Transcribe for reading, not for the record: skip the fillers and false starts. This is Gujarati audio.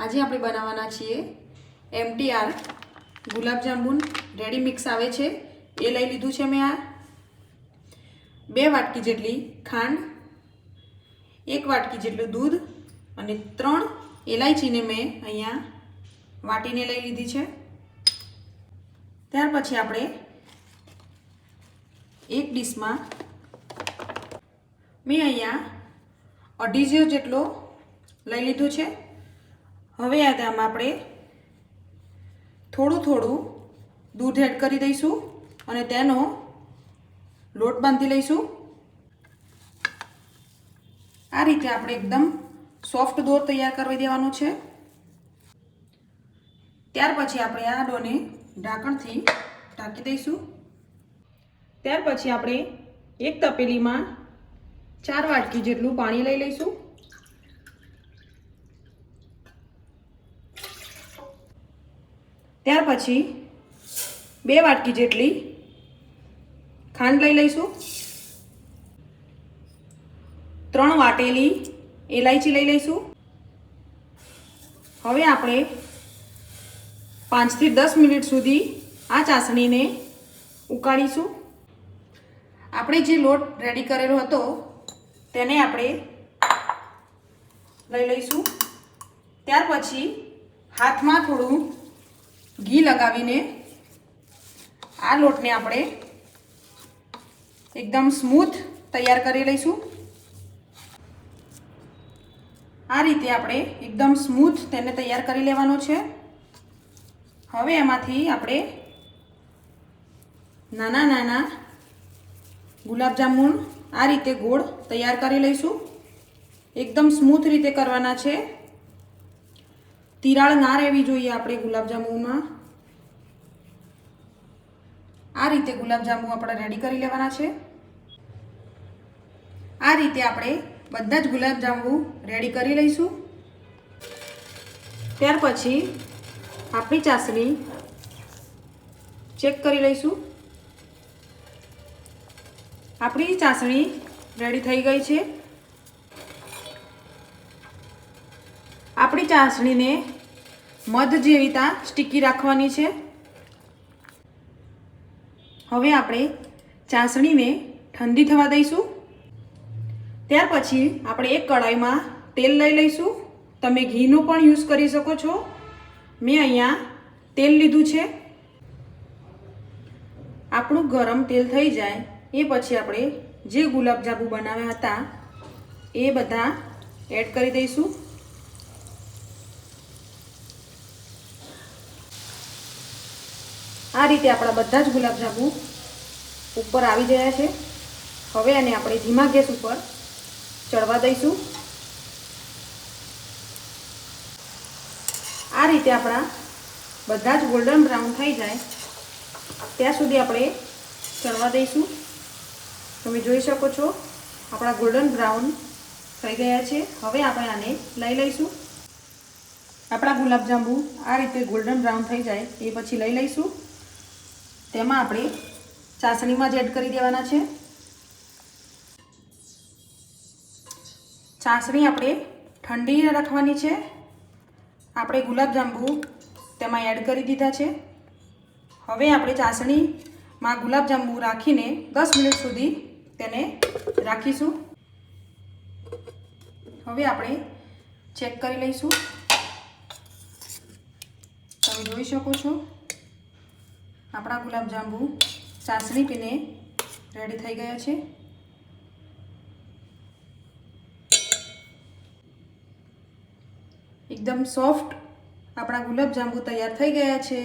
આજે આપણે બનાવવાના છીએ MTR ગુલાબજાંબુન રેડી મિક્સ આવે છે એ લઈ લીધું છે મેં. આ 2 વાટકી જેટલી ખાંડ, 1 વાટકી જેટલું દૂધ અને 3 ઇલાયચીને મેં અહીંયા વાટીને લઈ લીધી છે. ત્યાર પછી આપણે એક ડીશમાં મેં અહીંયા 2.5 જેટલો લઈ લીધું છે. હવે આમાં આપણે થોડું થોડું દૂધ એડ કરી દઈશું અને તેનો લોટ બાંધી લઈશું. આ રીતે આપણે એકદમ સોફ્ટ ડો તૈયાર કરી દેવાનો છે. ત્યાર પછી આપણે આ ડોને ઢાંકણથી ઢાંકી દઈશું. ત્યાર પછી આપણે એક તપેલીમાં 4 વાટકી જેટલું પાણી લઈ લઈશું. ત્યાર પછી 2 વાટકી જેટલી ખાંડ લઈ લઈશું. 3 વાટેલી ઇલાયચી લઈ લઈશું. હવે આપણે 5 થી 10 મિનિટ સુધી આ ચાસણીને ઉકાળીશું. આપણે જે લોટ રેડી કરેલો હતો તેને આપણે લઈ લઈશું. ત્યાર પછી હાથમાં થોડું ઘી લગાવીને આ લોટને આપણે એકદમ સ્મૂથ તૈયાર કરી લઈશું. આ રીતે આપણે એકદમ સ્મૂથ તેને તૈયાર કરી લેવાનો છે. હવે એમાંથી આપણે નાના નાના ગુલાબજાંબુ આ રીતે ગોળ તૈયાર કરી લઈશું. એકદમ સ્મૂથ રીતે કરવાના છે. તિરાડ ના રહેવી જોઈએ આપણે ગુલાબજાંબુમાં. આ રીતે ગુલાબજાંબુ આપણે રેડી કરી લેવાના છે. આ રીતે આપણે બધા જ ગુલાબજાંબુ રેડી કરી લઈશું. ત્યાર પછી આપણી ચાસણી ચેક કરી લઈશું. આપણી ચાસણી રેડી થઈ ગઈ છે. આપણી ચાસણીને મધ જેવી તા સ્ટીકી રાખવાની છે. હવે આપણે ચાસણીને ઠંડી થવા દઈશું. ત્યાર પછી આપણે એક કઢાઈમાં તેલ લઈ લઈશું. તમે ઘીનો પણ યુઝ કરી શકો છો. મેં અહીંયા તેલ લીધું છે. આપણું ગરમ તેલ થઈ જાય એ પછી આપણે જે ગુલાબજાંબુ બનાવ્યા હતા એ બધા એડ કરી દઈશું. આ રીતે આપણા બધા જ ગુલાબજાંબુ ઉપર આવી ગયા છે. હવે આને આપણે ધીમા ગેસ ઉપર ચડવા દઈશું. આ રીતે આપણા બધા જ ગોલ્ડન બ્રાઉન થઈ જાય ત્યાં સુધી આપણે ચડવા દઈશું. તમે જોઈ શકો છો આપણા ગોલ્ડન બ્રાઉન થઈ ગયા છે. હવે આપણે આને લઈ લઈશું. આપણા ગુલાબજાંબુ આ રીતે ગોલ્ડન બ્રાઉન થઈ જાય એ પછી લઈ લઈશું. તેમાં આપણે ચાસણીમાં જ એડ કરી દેવાના છે. ચાસણી આપણે ઠંડી રાખવાની છે. આપણે ગુલાબજાંબુ તેમાં એડ કરી દીધા છે. હવે આપણે ચાસણીમાં ગુલાબજાંબુ રાખીને 10 મિનિટ સુધી તેને રાખીશું. હવે આપણે ચેક કરી લઈશું. તમે જોઈ શકો છો આપણા ગુલાબજાંબુ ચાસણી પીને રેડી થઈ ગયા છે. એકદમ સોફ્ટ આપણા ગુલાબજાંબુ તૈયાર થઈ ગયા છે.